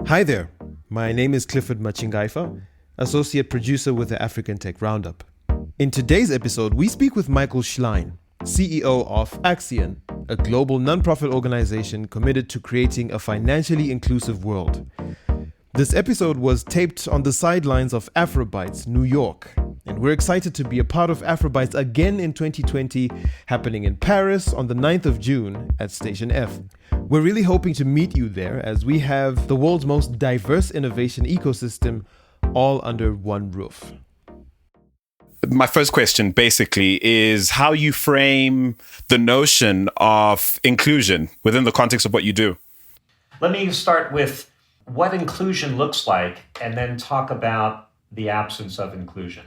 Hi there, my name is Clifford Machingaifa, associate producer with the African Tech Roundup. In today's episode, we speak with Michael Schlein, CEO of Accion, a global nonprofit organization committed to creating a financially inclusive world. This episode was taped on the sidelines of Afrobytes, New York, and we're excited to be a part of Afrobytes again in 2020, happening in Paris on the 9th of June at Station F. We're really hoping to meet you there as we have the world's most diverse innovation ecosystem all under one roof. My first question basically is how you frame the notion of inclusion within the context of what you do. Let me start with what inclusion looks like and then talk about the absence of inclusion.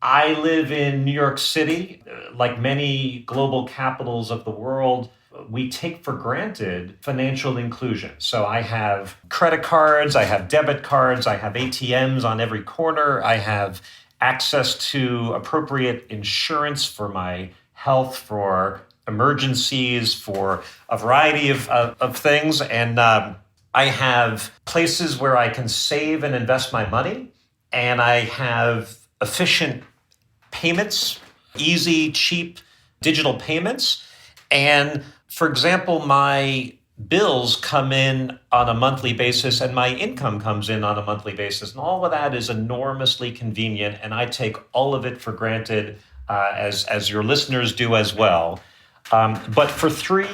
I live in New York City. Like many global capitals of the world, we take for granted financial inclusion. So I have credit cards, I have debit cards, I have ATMs on every corner, I have access to appropriate insurance for my health, for emergencies, for a variety of things. And I have places where I can save and invest my money. And I have efficient payments, easy, cheap digital payments. And for example, my bills come in on a monthly basis and my income comes in on a monthly basis. And all of that is enormously convenient. And I take all of it for granted, as your listeners do as well. But for 3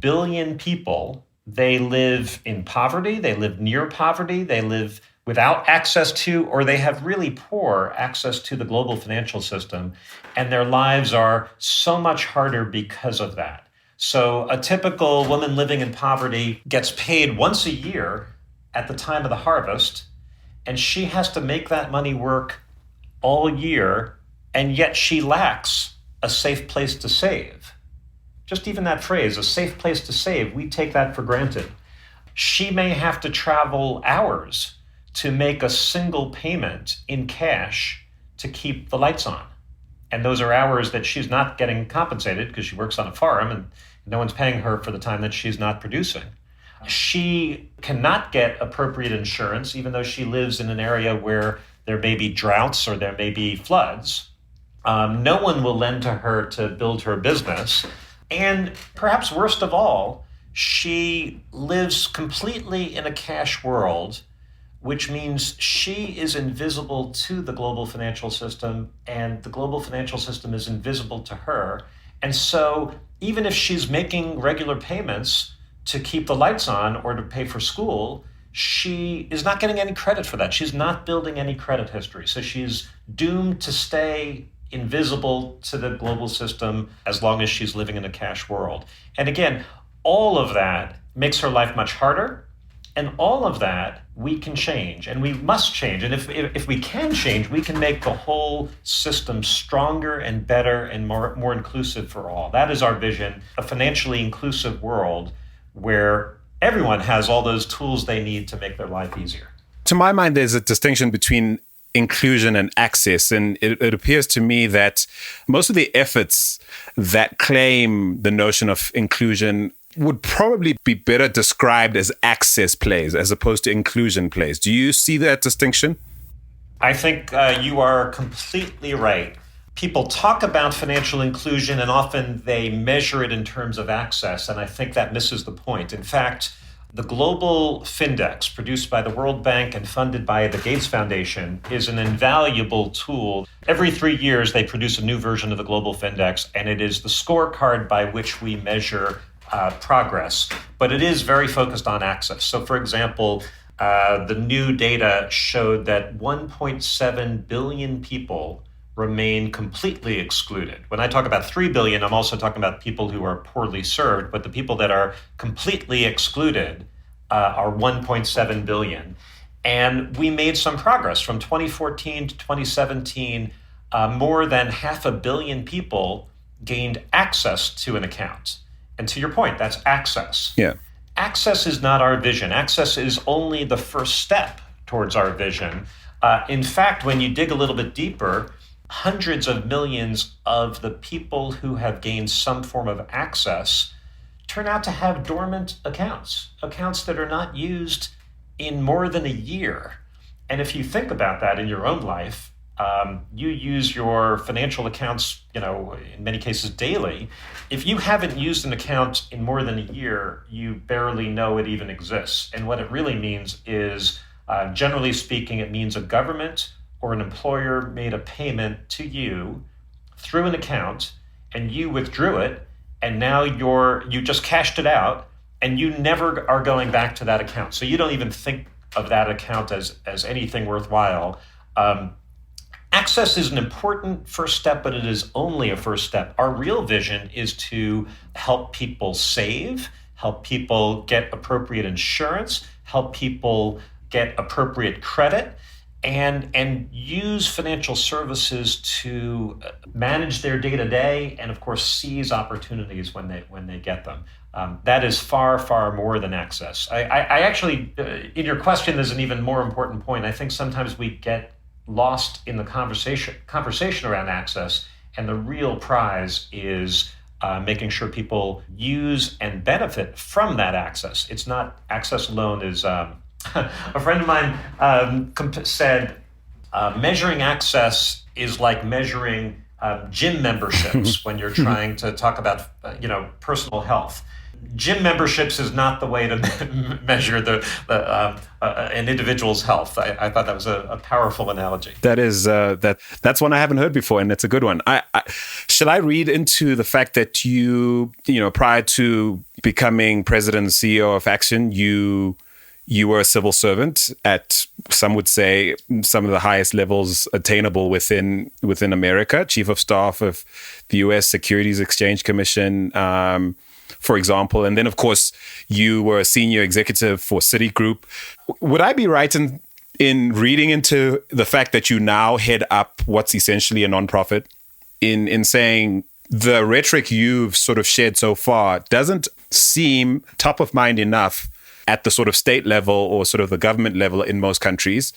billion people, they live in poverty, they live near poverty, they live without access to, or they have really poor access to the global financial system. And their lives are so much harder because of that. So a typical woman living in poverty gets paid once a year at the time of the harvest, and she has to make that money work all year, and yet she lacks a safe place to save. Just even that phrase, a safe place to save, we take that for granted. She may have to travel hours to make a single payment in cash to keep the lights on. And those are hours that she's not getting compensated because she works on a farm and no one's paying her for the time that she's not producing. She cannot get appropriate insurance, even though she lives in an area where there may be droughts or there may be floods. No one will lend to her to build her business. And perhaps worst of all, she lives completely in a cash world, which means she is invisible to the global financial system and the global financial system is invisible to her. And so even if she's making regular payments to keep the lights on or to pay for school, she is not getting any credit for that. She's not building any credit history. So she's doomed to stay invisible to the global system as long as she's living in a cash world. And again, all of that makes her life much harder. And all of that we can change, and we must change. And if we can change, we can make the whole system stronger and better and more inclusive for all. That is our vision, a financially inclusive world where everyone has all those tools they need to make their life easier. To my mind, there's a distinction between inclusion and access. And it appears to me that most of the efforts that claim the notion of inclusion would probably be better described as access plays as opposed to inclusion plays. Do you see that distinction? I think you are completely right. People talk about financial inclusion and often they measure it in terms of access, and I think that misses the point. In fact, the Global Findex, produced by the World Bank and funded by the Gates Foundation, is an invaluable tool. Every 3 years, they produce a new version of the Global Findex, and it is the scorecard by which we measure progress, but it is very focused on access. So for example, the new data showed that 1.7 billion people remain completely excluded. When I talk about 3 billion, I'm also talking about people who are poorly served, but the people that are completely excluded are 1.7 billion. And we made some progress from 2014 to 2017. More than 500 million people gained access to an account. And to your point, that's access. Yeah. Access is not our vision. Access is only the first step towards our vision. In fact, when you dig a little bit deeper, hundreds of millions of the people who have gained some form of access turn out to have dormant accounts that are not used in more than a year. And if you think about that in your own life, you use your financial accounts, in many cases daily. If you haven't used an account in more than a year, you barely know it even exists. And what it really means is, generally speaking, it means a government or an employer made a payment to you through an account, and you withdrew it, and now you just cashed it out, and you never are going back to that account. So you don't even think of that account as anything worthwhile. Access is an important first step, but it is only a first step. Our real vision is to help people save, help people get appropriate insurance, help people get appropriate credit, and use financial services to manage their day-to-day and, of course, seize opportunities when they get them. That is far, far more than access. I actually, in your question, there's an even more important point. I think sometimes we get lost in the conversation around access, and the real prize is making sure people use and benefit from that access. It's not access alone. Is a friend of mine said, measuring access is like measuring gym memberships when you're trying to talk about personal health. Gym memberships is not the way to measure an individual's health. I thought that was a powerful analogy. That is that's one I haven't heard before, and it's a good one. Shall I read into the fact that you prior to becoming president and CEO of Accion, you were a civil servant at, some would say, some of the highest levels attainable within America, chief of staff of the U.S. Securities and Exchange Commission, for example. And then, of course, you were a senior executive for Citigroup. Would I be right in reading into the fact that you now head up what's essentially a nonprofit, in saying the rhetoric you've sort of shared so far doesn't seem top of mind enough at the sort of state level or sort of the government level in most countries.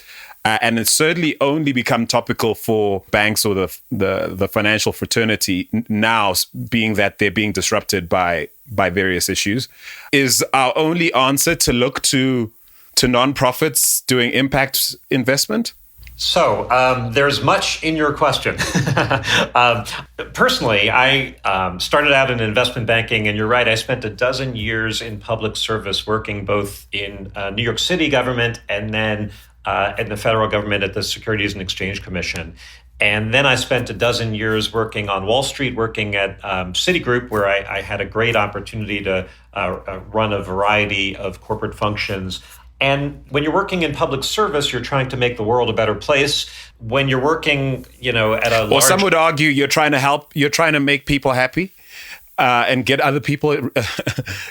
And it's certainly only become topical for banks or the financial fraternity now, being that they're being disrupted by various issues. Is our only answer to look to nonprofits doing impact investment? So there's much in your question. Personally, I started out in investment banking, and you're right, I spent a dozen years in public service working both in New York City government and then in the federal government at the Securities and Exchange Commission. And then I spent a dozen years working on Wall Street, working at Citigroup, where I had a great opportunity to run a variety of corporate functions. And when you're working in public service, you're trying to make the world a better place. When you're working, at a large... Or some would argue you're trying to help, you're trying to make people happy and get other people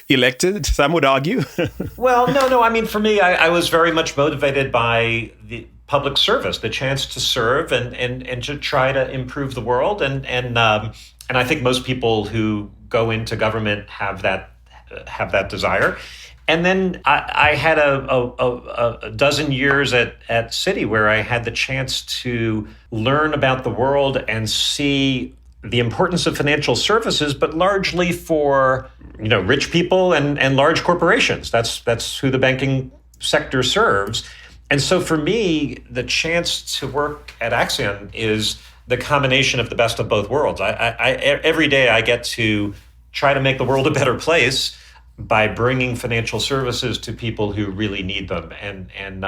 elected, some would argue. Well, no. I mean, for me, I was very much motivated by the public service, the chance to serve and to try to improve the world. And I think most people who go into government have that desire. And then I had a dozen years at Citi where I had the chance to learn about the world and see the importance of financial services, but largely for rich people and large corporations. That's who the banking sector serves. And so for me, the chance to work at Accion is the combination of the best of both worlds. Every day I get to try to make the world a better place by bringing financial services to people who really need them. And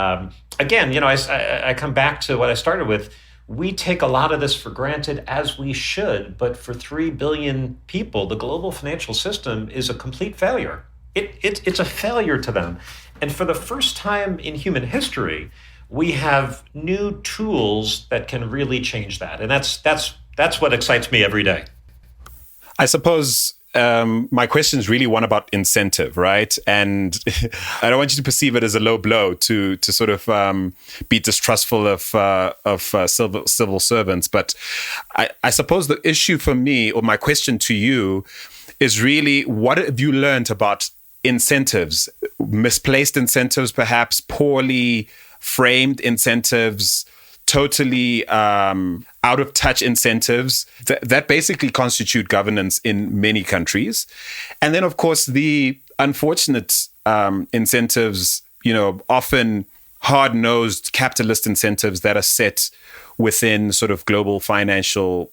again, I come back to what I started with. We take a lot of this for granted, as we should, but for 3 billion people, the global financial system is a complete failure. It's a failure to them. And for the first time in human history, we have new tools that can really change that. And that's what excites me every day. I suppose my question is really one about incentive, right? And I don't want you to perceive it as a low blow to sort of be distrustful of civil servants. But I suppose the issue for me, or my question to you, is really, what have you learned about incentives, misplaced incentives, perhaps poorly framed incentives, totally out of touch incentives that basically constitute governance in many countries. And then, of course, the unfortunate incentives often hard-nosed capitalist incentives that are set within sort of global financial,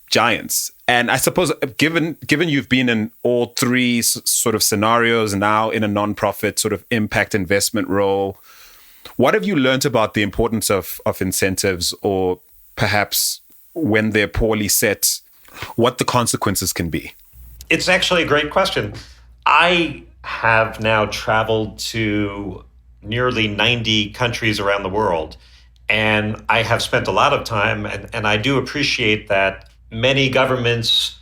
giants. And I suppose given you've been in all three sort of scenarios, now in a nonprofit sort of impact investment role, what have you learned about the importance of incentives, or perhaps when they're poorly set, what the consequences can be? It's actually a great question. I have now traveled to nearly 90 countries around the world, and I have spent a lot of time, and I do appreciate that many governments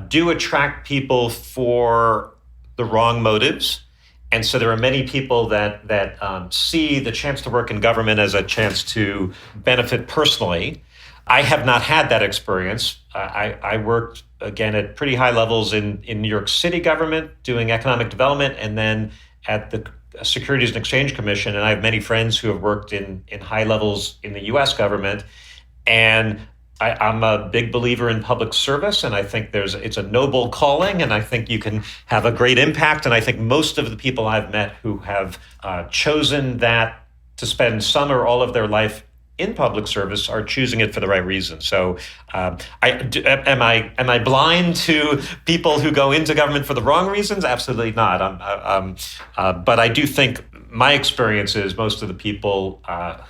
do attract people for the wrong motives. And so there are many people that see the chance to work in government as a chance to benefit personally. I have not had that experience. I worked, again, at pretty high levels in New York City government doing economic development, and then at the Securities and Exchange Commission. And I have many friends who have worked in high levels in the US government. And I'm a big believer in public service, and I think it's a noble calling, and I think you can have a great impact. And I think most of the people I've met who have chosen that to spend some or all of their life in public service are choosing it for the right reason. So am I blind to people who go into government for the wrong reasons? Absolutely not. But I do think my experience is most of the people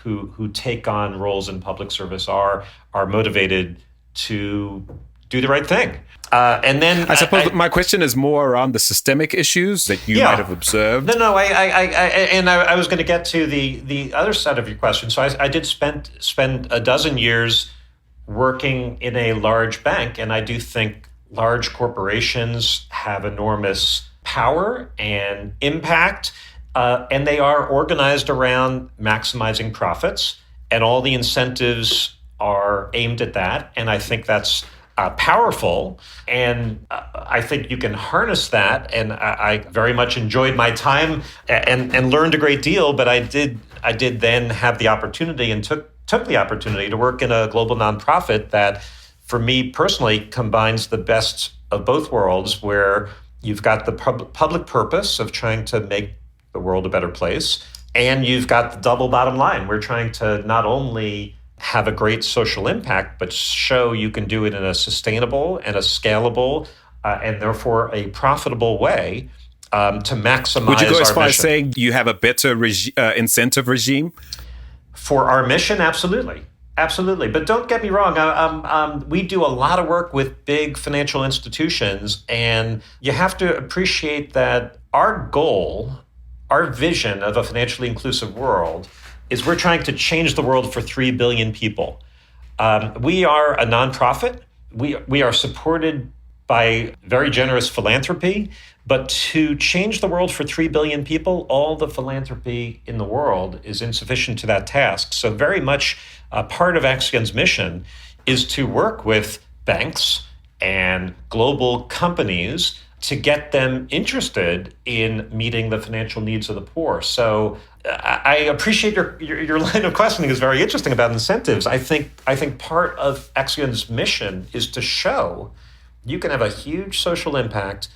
who take on roles in public service are motivated to do the right thing. And then I suppose my question is more around the systemic issues that you might have observed. No. I was going to get to the other side of your question. So I did spend a dozen years working in a large bank, and I do think large corporations have enormous power and impact, and they are organized around maximizing profits, and all the incentives are aimed at that. And I think that's powerful, and I think you can harness that. And I very much enjoyed my time and learned a great deal. But I did then have the opportunity and took the opportunity to work in a global nonprofit that, for me personally, combines the best of both worlds, where you've got the public purpose of trying to make the world a better place, and you've got the double bottom line. We're trying to not only have a great social impact, but show you can do it in a sustainable and a scalable and therefore a profitable way to maximize. Would you go as far as saying you have a better incentive regime? For our mission? Absolutely. But don't get me wrong. We do a lot of work with big financial institutions, and you have to appreciate that our goal, our vision of a financially inclusive world, is we're trying to change the world for 3 billion people. We are a nonprofit. We are supported by very generous philanthropy, but to change the world for 3 billion people, all the philanthropy in the world is insufficient to that task. So very much a part of Accion's mission is to work with banks and global companies to get them interested in meeting the financial needs of the poor. So I appreciate your line of questioning is very interesting about incentives. I think part of Accion's mission is to show you can have a huge social impact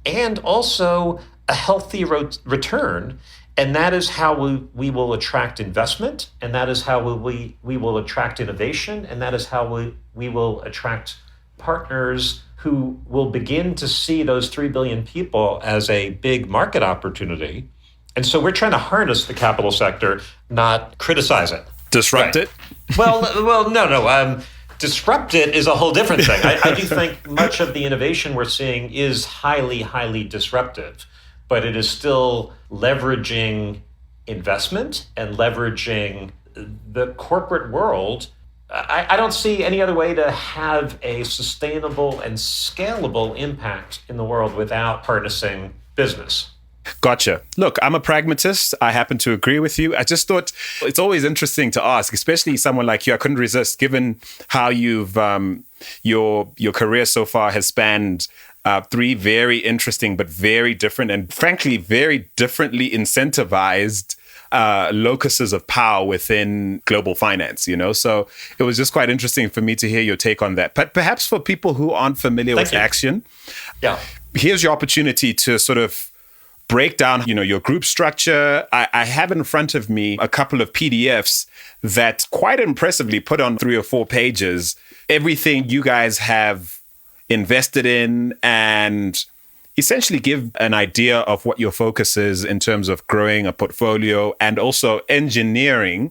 and also a healthy return, and that is how we will attract investment, and that is how we will attract innovation, and that is how we will attract partners who will begin to see those 3 billion people as a big market opportunity. And so we're trying to harness the capital sector, not criticize it. Disrupt it? Well, no. Disrupt it is a whole different thing. I do think much of the innovation we're seeing is highly, highly disruptive, but it is still leveraging investment and leveraging the corporate world. I don't see any other way to have a sustainable and scalable impact in the world without harnessing business. Gotcha. Look, I'm a pragmatist. I happen to agree with you. I just thought it's always interesting to ask, especially someone like you. I couldn't resist, given how you've your career so far has spanned 3 very interesting but very different and frankly very differently incentivized locuses of power within global finance, So it was just quite interesting for me to hear your take on that. But perhaps for people who aren't familiar with Accion, here's your opportunity to sort of break down, your group structure. I have in front of me a couple of PDFs that quite impressively put on 3 or 4 pages everything you guys have invested in and essentially give an idea of what your focus is in terms of growing a portfolio and also engineering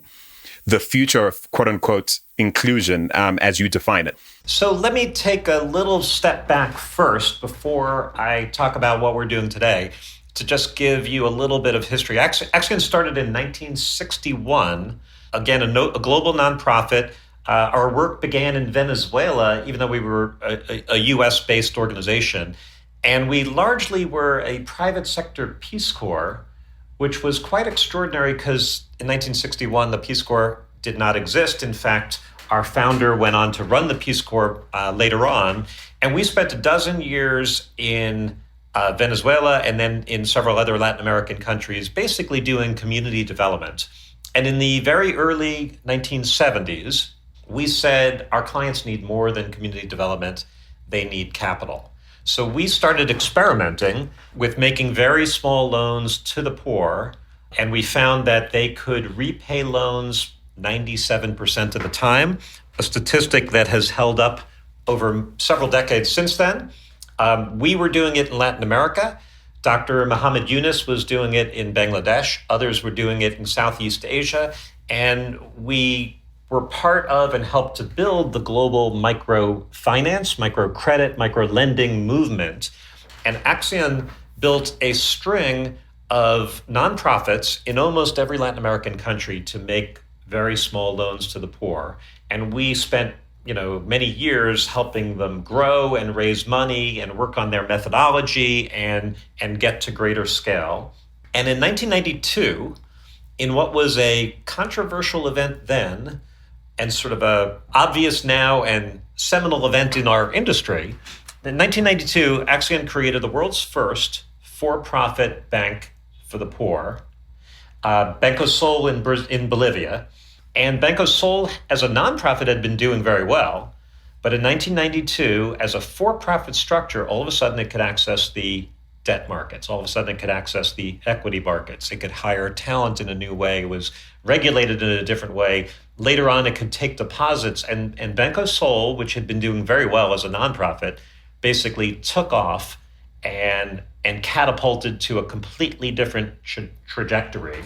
the future of quote unquote inclusion as you define it. So let me take a little step back first before I talk about what we're doing today to just give you a little bit of history. Accion started in 1961, again, a global nonprofit. Our work began in Venezuela, even though we were a US-based organization. And we largely were a private sector Peace Corps, which was quite extraordinary because in 1961, the Peace Corps did not exist. In fact, our founder went on to run the Peace Corps later on. And we spent a dozen years in Venezuela and then in several other Latin American countries, basically doing community development. And in the very early 1970s, we said our clients need more than community development, they need capital. So we started experimenting with making very small loans to the poor, and we found that they could repay loans 97% of the time, a statistic that has held up over several decades since then. We were doing it in Latin America. Dr. Muhammad Yunus was doing it in Bangladesh. Others were doing it in Southeast Asia. And we were part of and helped to build the global microfinance, microcredit, microlending movement. And Accion built a string of nonprofits in almost every Latin American country to make very small loans to the poor. And we spent many years helping them grow and raise money and work on their methodology and get to greater scale. And in 1992, in what was a controversial event then, and sort of a obvious now and seminal event in our industry, in 1992, Accion created the world's first for-profit bank for the poor, Banco Sol in Bolivia. And Banco Sol, as a nonprofit, had been doing very well. But in 1992, as a for-profit structure, all of a sudden it could access the debt markets. All of a sudden it could access the equity markets. It could hire talent in a new way. It was regulated in a different way. Later on, it could take deposits. And Banco Sol, which had been doing very well as a nonprofit, basically took off and catapulted to a completely different trajectory.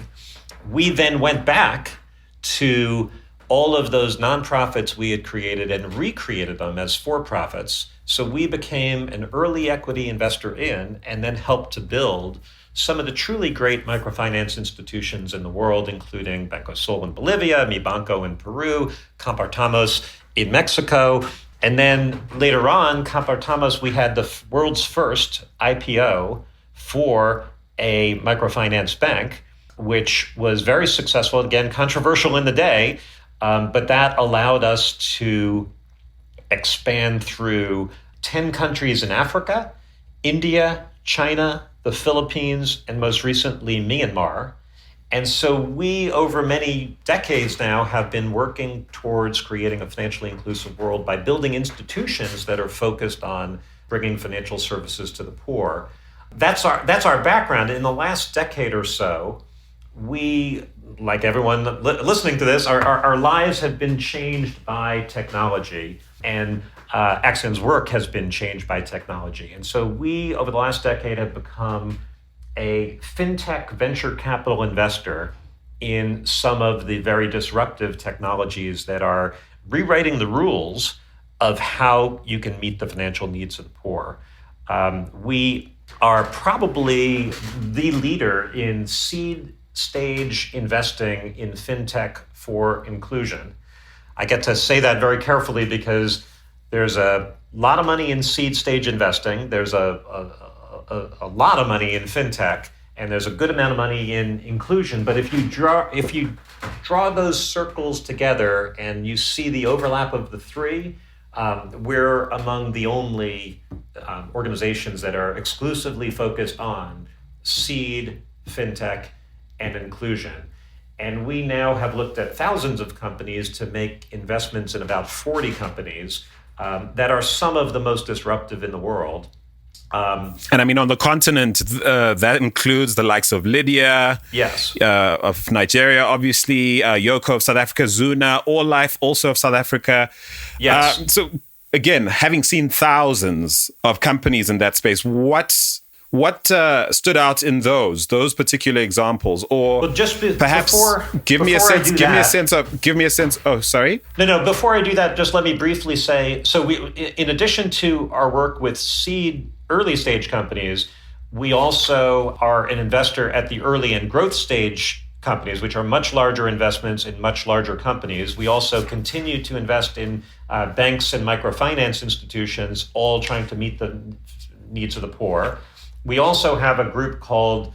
We then went back to all of those nonprofits we had created and recreated them as for-profits. So we became an early equity investor in and then helped to build some of the truly great microfinance institutions in the world, including Banco Sol in Bolivia, Mi Banco in Peru, Compartamos in Mexico. And then later on, Compartamos, we had the world's first IPO for a microfinance bank, which was very successful, again, controversial in the day, but that allowed us to expand through 10 countries in Africa, India, China, the Philippines, and most recently, Myanmar. And so we, over many decades now, have been working towards creating a financially inclusive world by building institutions that are focused on bringing financial services to the poor. That's our background. In the last decade or so, we, like everyone listening to this, our lives have been changed by technology, and Accion's work has been changed by technology. And so we, over the last decade, have become a fintech venture capital investor in some of the very disruptive technologies that are rewriting the rules of how you can meet the financial needs of the poor. We are probably the leader in seed stage investing in fintech for inclusion. I get to say that very carefully because there's a lot of money in seed stage investing. There's a lot of money in fintech, and there's a good amount of money in inclusion. But if you draw those circles together and you see the overlap of the three, we're among the only organizations that are exclusively focused on seed, fintech, and inclusion. And we now have looked at thousands of companies to make investments in about 40 companies that are some of the most disruptive in the world. And I mean, on the continent, that includes the likes of Lydia, Yes. Of Nigeria, obviously, Yoko of South Africa, Zuna, All Life also of South Africa. Yes. So again, having seen thousands of companies in that space, what stood out in those particular examples, or Well, just perhaps give me a sense. Oh, sorry. No. Before I do that, just let me briefly say. So, in addition to our work with seed early stage companies, we also are an investor at the early and growth stage companies, which are much larger investments in much larger companies. We also continue to invest in banks and microfinance institutions, all trying to meet the needs of the poor. We also have a group called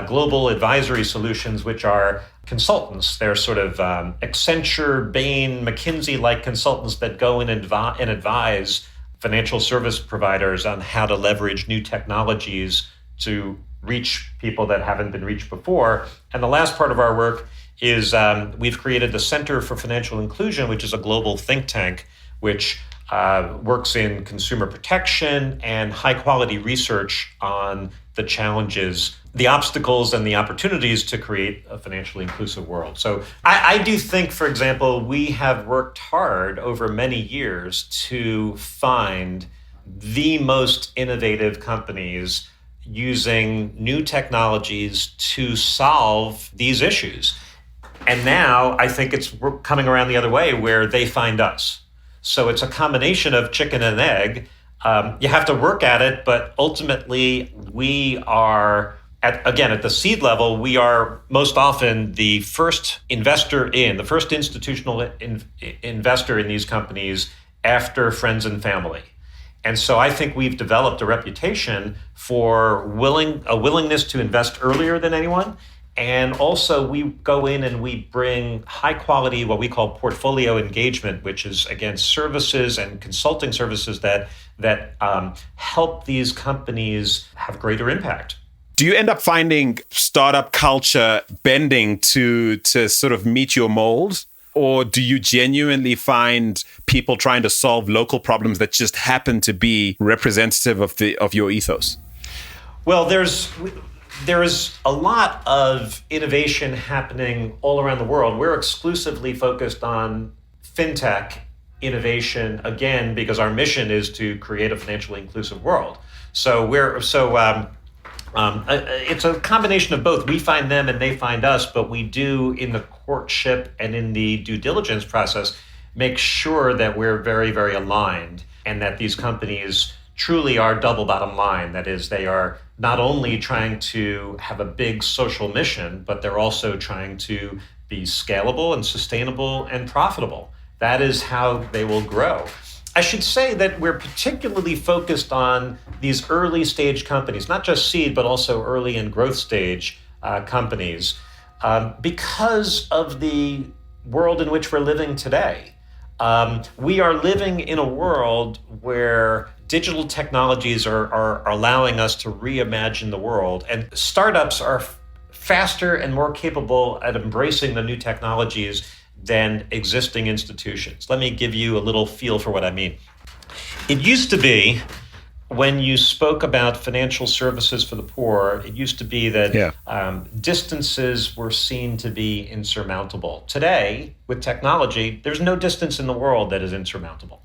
Global Advisory Solutions, which are consultants. They're sort of Accenture, Bain, McKinsey-like consultants that go in and advise financial service providers on how to leverage new technologies to reach people that haven't been reached before. And the last part of our work is we've created the Center for Financial Inclusion, which is a global think tank, which works in consumer protection and high-quality research on the challenges, the obstacles, and the opportunities to create a financially inclusive world. So I do think, for example, we have worked hard over many years to find the most innovative companies using new technologies to solve these issues. And now I think it's coming around the other way where they find us. So it's a combination of chicken and egg. You have to work at it, but ultimately we are, at the seed level, we are most often the first the first institutional investor in these companies after friends and family. And so I think we've developed a reputation for a willingness to invest earlier than anyone. And also we go in and we bring high quality, what we call portfolio engagement, which is, again, services and consulting services that help these companies have greater impact. Do you end up finding startup culture bending to sort of meet your mold? Or do you genuinely find people trying to solve local problems that just happen to be representative of your ethos? Well, there is a lot of innovation happening all around the world. We're exclusively focused on fintech innovation, again, because our mission is to create a financially inclusive world. So it's a combination of both. We find them and they find us, but we do, in the courtship and in the due diligence process, make sure that we're very, very aligned and that these companies truly are double bottom line. That is, they are not only trying to have a big social mission, but they're also trying to be scalable and sustainable and profitable. That is how they will grow. I should say that we're particularly focused on these early stage companies, not just seed, but also early and growth stage companies, because of the world in which we're living today. We are living in a world where digital technologies are allowing us to reimagine the world, and startups are faster and more capable at embracing the new technologies than existing institutions. Let me give you a little feel for what I mean. It used to be, when you spoke about financial services for the poor, it used to be that distances were seen to be insurmountable. Today, with technology, there's no distance in the world that is insurmountable.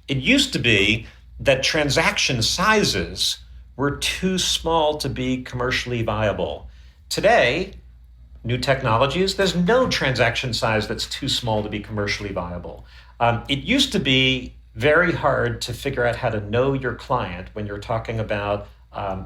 It used to be that transaction sizes were too small to be commercially viable. Today, new technologies, there's no transaction size that's too small to be commercially viable. It used to be very hard to figure out how to know your client when you're talking about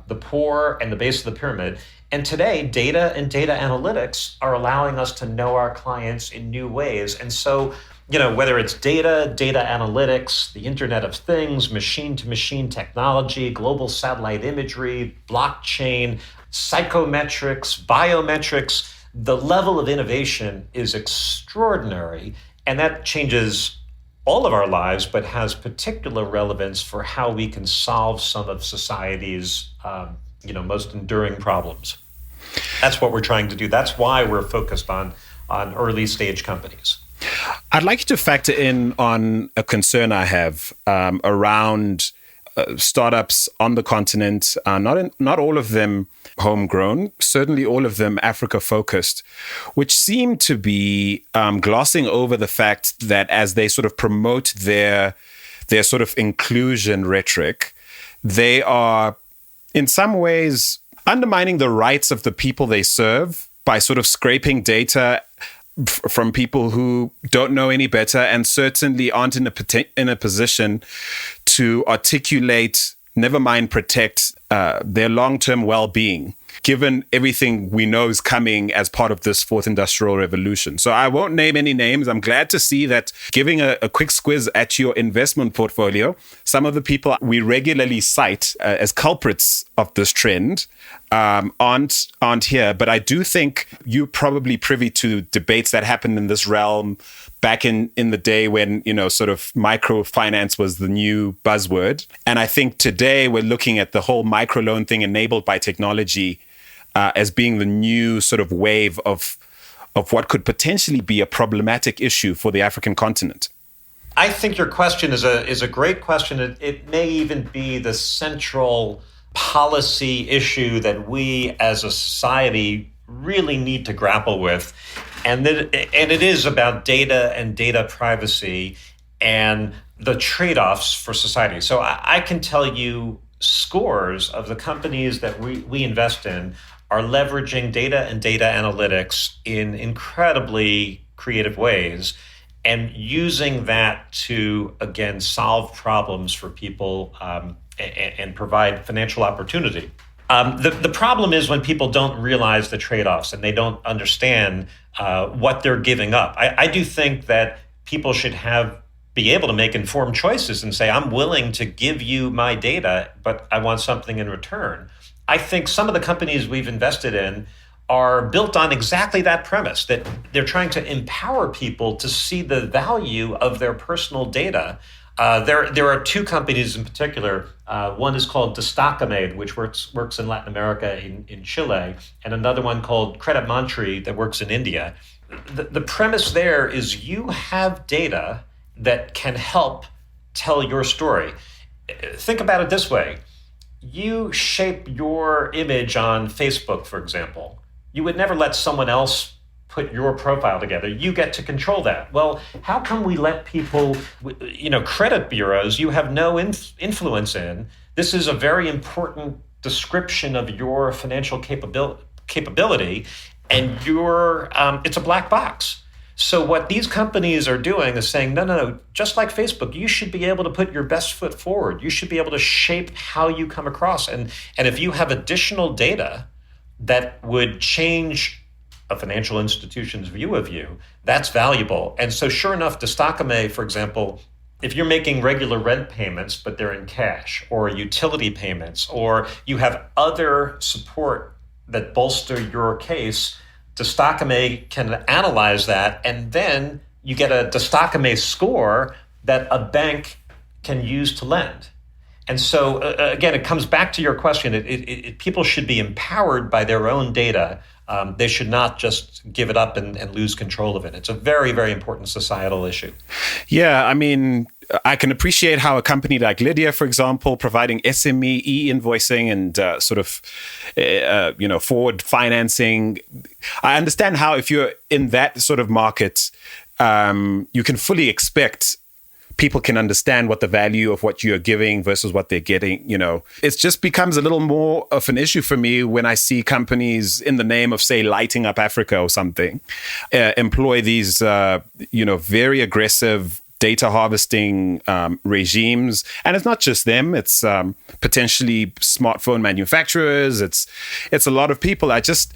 the poor and the base of the pyramid. And today, data and data analytics are allowing us to know our clients in new ways. And so, whether it's data analytics, the Internet of Things, machine-to-machine technology, global satellite imagery, blockchain, psychometrics, biometrics, the level of innovation is extraordinary, and that changes all of our lives, but has particular relevance for how we can solve some of society's most enduring problems. That's what we're trying to do. That's why we're focused on early stage companies. I'd like you to factor in on a concern I have around startups on the continent, not all of them homegrown, certainly all of them Africa-focused, which seem to be glossing over the fact that as they sort of promote their sort of inclusion rhetoric, they are in some ways undermining the rights of the people they serve by sort of scraping data from people who don't know any better and certainly aren't in a position to articulate, never mind protect, their long-term well-being, given everything we know is coming as part of this fourth industrial revolution. So I won't name any names. I'm glad to see that, giving a quick squiz at your investment portfolio, some of the people we regularly cite as culprits of this trend aren't here. But I do think you're probably privy to debates that happened in this realm back in the day when, sort of microfinance was the new buzzword. And I think today we're looking at the whole microloan thing enabled by technology as being the new sort of wave of what could potentially be a problematic issue for the African continent. I think your question is a great question. It may even be the central policy issue that we as a society really need to grapple with. And it is about data and data privacy and the trade-offs for society. So I can tell you scores of the companies that we invest in are leveraging data and data analytics in incredibly creative ways and using that to, again, solve problems for people and provide financial opportunity. The problem is when people don't realize the trade-offs and they don't understand what they're giving up. I do think that people should be able to make informed choices and say, I'm willing to give you my data, but I want something in return. I think some of the companies we've invested in are built on exactly that premise, that they're trying to empower people to see the value of their personal data. There are two companies in particular. One is called Destacamade, which works in Latin America in Chile, and another one called Credit Mantri that works in India. The premise there is you have data that can help tell your story. Think about it this way. You shape your image on Facebook, for example. You would never let someone else put your profile together. You get to control that. Well, how come we let people, credit bureaus you have no influence in? This is a very important description of your financial capability, and it's a black box. So what these companies are doing is saying, no, just like Facebook, you should be able to put your best foot forward. You should be able to shape how you come across. And if you have additional data that would change a financial institution's view of you, that's valuable. And so sure enough, Destacame, for example, if you're making regular rent payments, but they're in cash, or utility payments, or you have other support that bolster your case, Destacame can analyze that, and then you get a Destacame score that a bank can use to lend. And so, again, it comes back to your question. People should be empowered by their own data. They should not just give it up and lose control of it. It's a very, very important societal issue. Yeah, I mean, I can appreciate how a company like Lydia, for example, providing SME e-invoicing and forward financing. I understand how if you're in that sort of market, you can fully expect people can understand what the value of what you're giving versus what they're getting. It just becomes a little more of an issue for me when I see companies in the name of, say, lighting up Africa or something, employ these, very aggressive data harvesting regimes. And it's not just them. It's potentially smartphone manufacturers. It's a lot of people. I just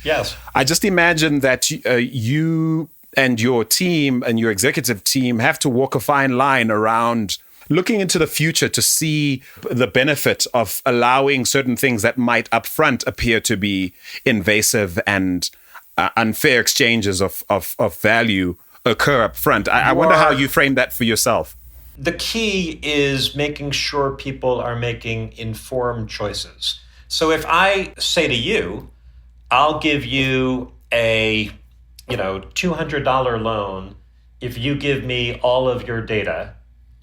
imagine that you and your team and your executive team have to walk a fine line around looking into the future to see the benefit of allowing certain things that might upfront appear to be invasive and unfair exchanges of value occur up front. I wonder how you frame that for yourself. The key is making sure people are making informed choices. So if I say to you, I'll give you a $200 loan if you give me all of your data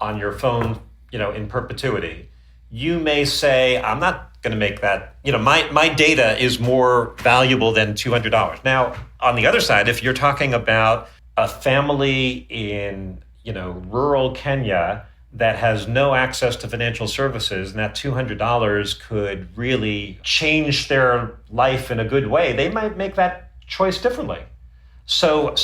on your phone, in perpetuity, you may say, I'm not going to make that, my data is more valuable than $200. Now, on the other side, if you're talking about a family in, rural Kenya that has no access to financial services, and that $200 could really change their life in a good way, they might make that choice differently. So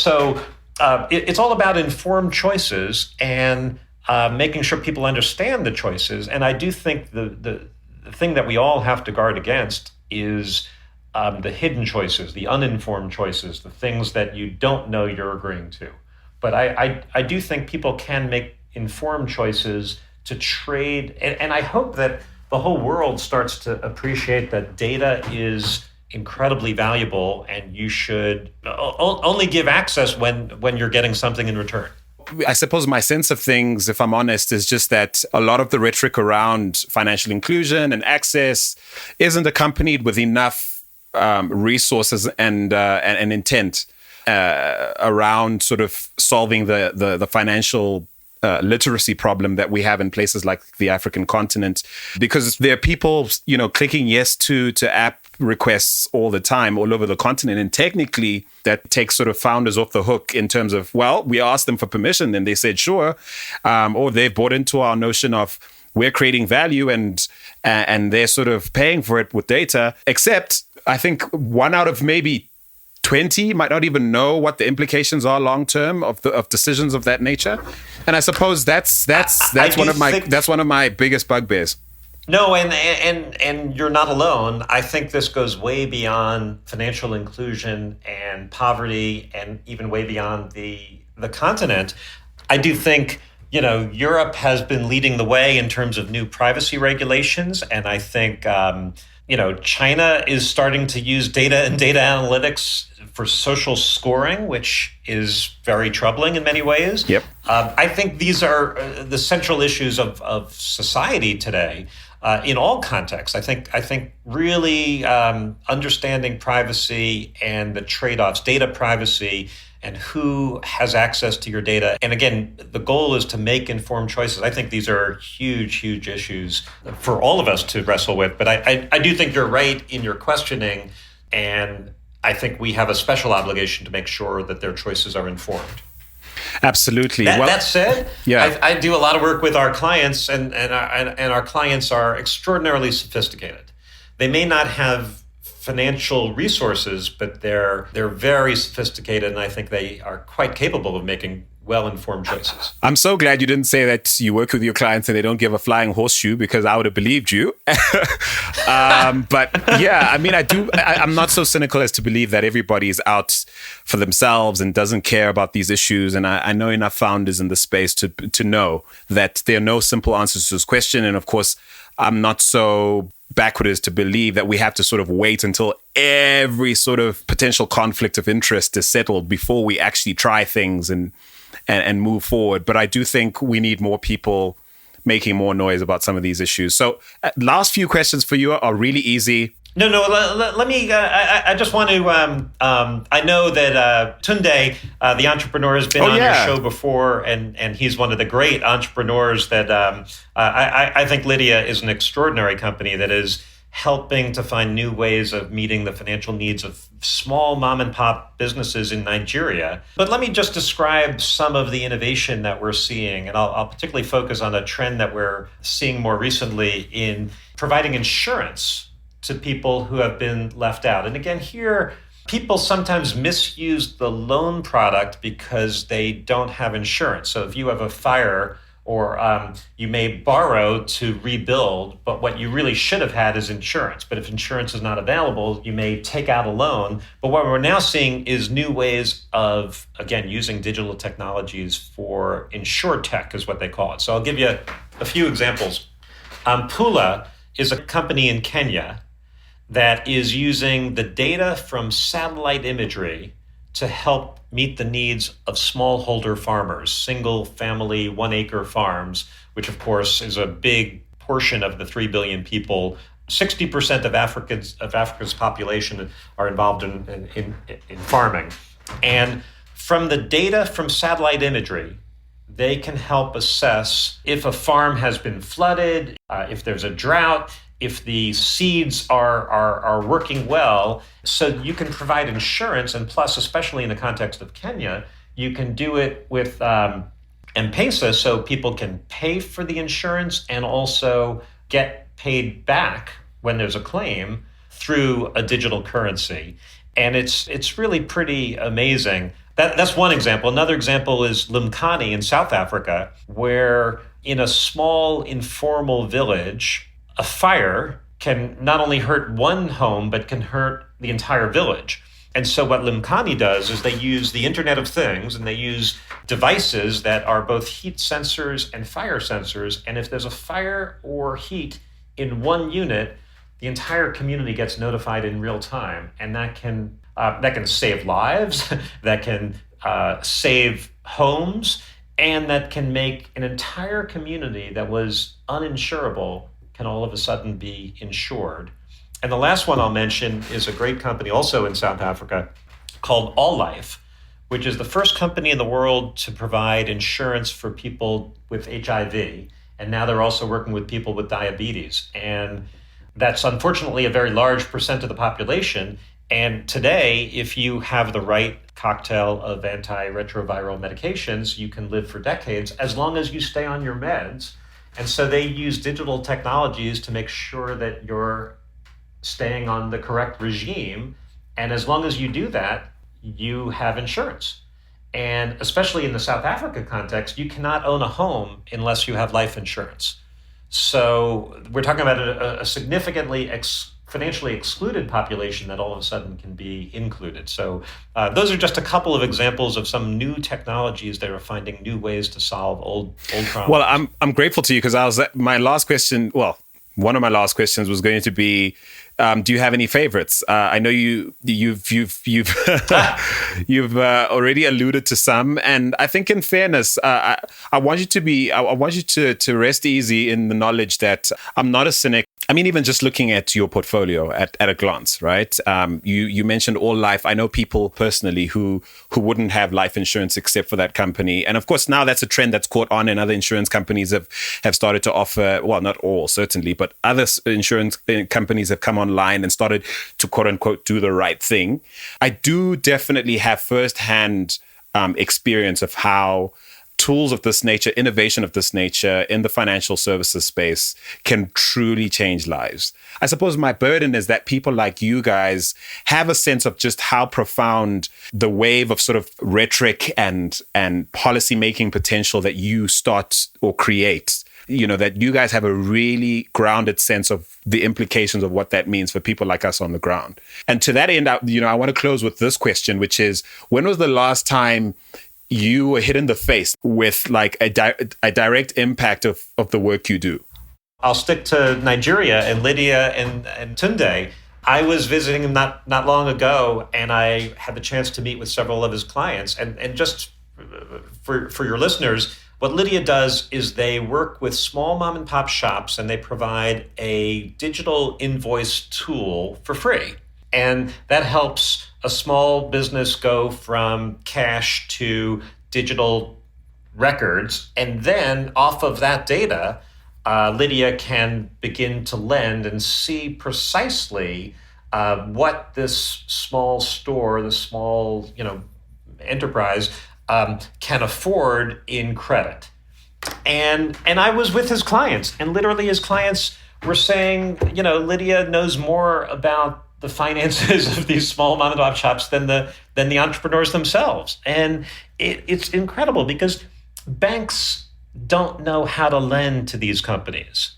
it's all about informed choices and making sure people understand the choices. And I do think the thing that we all have to guard against is the hidden choices, the uninformed choices, the things that you don't know you're agreeing to. But I do think people can make informed choices to trade. And I hope that the whole world starts to appreciate that data is incredibly valuable, and you should only give access when you're getting something in return. I suppose my sense of things, if I'm honest, is just that a lot of the rhetoric around financial inclusion and access isn't accompanied with enough resources and intent around sort of solving the financial literacy problem that we have in places like the African continent, because there are people, clicking yes to app requests all the time all over the continent. And technically that takes sort of founders off the hook in terms of, well, we asked them for permission and they said, sure. Or they've bought into our notion of we're creating value and they're sort of paying for it with data, except I think 1 out of maybe 20 might not even know what the implications are long term of decisions of that nature. And I suppose that's one of my biggest bugbears. No, and you're not alone. I think this goes way beyond financial inclusion and poverty, and even way beyond the continent. I do think, Europe has been leading the way in terms of new privacy regulations, and I think China is starting to use data and data analytics for social scoring, which is very troubling in many ways. Yep. I think these are the central issues of society today. In all contexts, I think really understanding privacy and the trade-offs, data privacy, and who has access to your data. And again, the goal is to make informed choices. I think these are huge, huge issues for all of us to wrestle with. But I do think you're right in your questioning, and I think we have a special obligation to make sure that their choices are informed. Absolutely. That said, yeah. I do a lot of work with our clients, and our clients are extraordinarily sophisticated. They may not have financial resources, but they're very sophisticated, and I think they are quite capable of making well-informed choices. I'm so glad you didn't say that you work with your clients and they don't give a flying horseshoe, because I would have believed you. But yeah, I mean, I'm not so cynical as to believe that everybody is out for themselves and doesn't care about these issues. And I know enough founders in the space to know that there are no simple answers to this question. And of course, I'm not so backward as to believe that we have to sort of wait until every sort of potential conflict of interest is settled before we actually try things and move forward. But I do think we need more people making more noise about some of these issues. So last few questions for you are really easy. No, let me, I just want to, I know that Tunde, the entrepreneur, has been on your show before, and he's one of the great entrepreneurs that I think Lydia is an extraordinary company that is helping to find new ways of meeting the financial needs of small mom and pop businesses in Nigeria. But let me just describe some of the innovation that we're seeing, and I'll particularly focus on a trend that we're seeing more recently in providing insurance to people who have been left out. And again, here, people sometimes misuse the loan product because they don't have insurance. So if you have a fire, or you may borrow to rebuild, but what you really should have had is insurance. But if insurance is not available, you may take out a loan. But what we're now seeing is new ways of, again, using digital technologies for insurtech is what they call it. So I'll give you a few examples. Pula is a company in Kenya that is using the data from satellite imagery to help meet the needs of smallholder farmers, single family, 1 acre farms, which of course is a big portion of the 3 billion people. 60% of Africa's population are involved in farming. And from the data from satellite imagery, they can help assess if a farm has been flooded, if there's a drought, if the seeds are working well. So you can provide insurance, and plus, especially in the context of Kenya, you can do it with M-Pesa, so people can pay for the insurance and also get paid back when there's a claim through a digital currency. And it's really pretty amazing. That's one example. Another example is Limkani in South Africa, where in a small informal village, a fire can not only hurt one home, but can hurt the entire village. And so what Limkani does is they use the Internet of Things, and they use devices that are both heat sensors and fire sensors. And if there's a fire or heat in one unit, the entire community gets notified in real time. And that can save lives, that can save homes, and that can make an entire community that was uninsurable can all of a sudden be insured. And the last one I'll mention is a great company also in South Africa called All Life, which is the first company in the world to provide insurance for people with HIV. And now they're also working with people with diabetes. And that's unfortunately a very large percent of the population. And today, if you have the right cocktail of antiretroviral medications, you can live for decades as long as you stay on your meds. And so they use digital technologies to make sure that you're staying on the correct regime. And as long as you do that, you have insurance. And especially in the South Africa context, you cannot own a home unless you have life insurance. So we're talking about a significantly financially excluded population that all of a sudden can be included. So those are just a couple of examples of some new technologies that are finding new ways to solve old problems. Well, I'm grateful to you because my last question, one of my last questions was going to be, do you have any favorites? I know you've you've already alluded to some, and I think in fairness, I want you to rest easy in the knowledge that I'm not a cynic. I mean, even just looking at your portfolio at a glance, right? You mentioned All Life. I know people personally who wouldn't have life insurance except for that company. And of course, now that's a trend that's caught on, and other insurance companies have started to offer, well, not all, certainly, but other insurance companies have come online and started to, quote unquote, do the right thing. I do definitely have firsthand experience of how tools of this nature, innovation of this nature in the financial services space can truly change lives. I suppose my burden is that people like you guys have a sense of just how profound the wave of sort of rhetoric and policy-making potential that you start or create, that you guys have a really grounded sense of the implications of what that means for people like us on the ground. And to that end, I want to close with this question, which is, when was the last time you were hit in the face with like a direct impact of the work you do? I'll stick to Nigeria and Lydia and Tunde. I was visiting him not long ago, and I had the chance to meet with several of his clients. And just for your listeners, what Lydia does is they work with small mom and pop shops, and they provide a digital invoice tool for free. And that helps a small business go from cash to digital records. And then off of that data, Lydia can begin to lend and see precisely what this small store, the small enterprise can afford in credit. And I was with his clients, and literally his clients were saying, Lydia knows more about the finances of these small mom and pop shops than the entrepreneurs themselves. And it's incredible because banks don't know how to lend to these companies.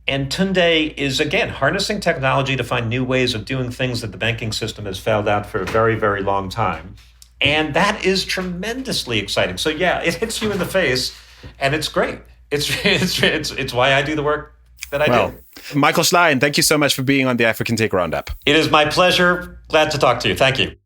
And Tunde is, again, harnessing technology to find new ways of doing things that the banking system has failed out for a very, very long time. And that is tremendously exciting. So yeah, it hits you in the face, and it's great. It's why I do the work that I do. Michael Schlein, thank you so much for being on the African Tech Roundup. It is my pleasure. Glad to talk to you. Thank you.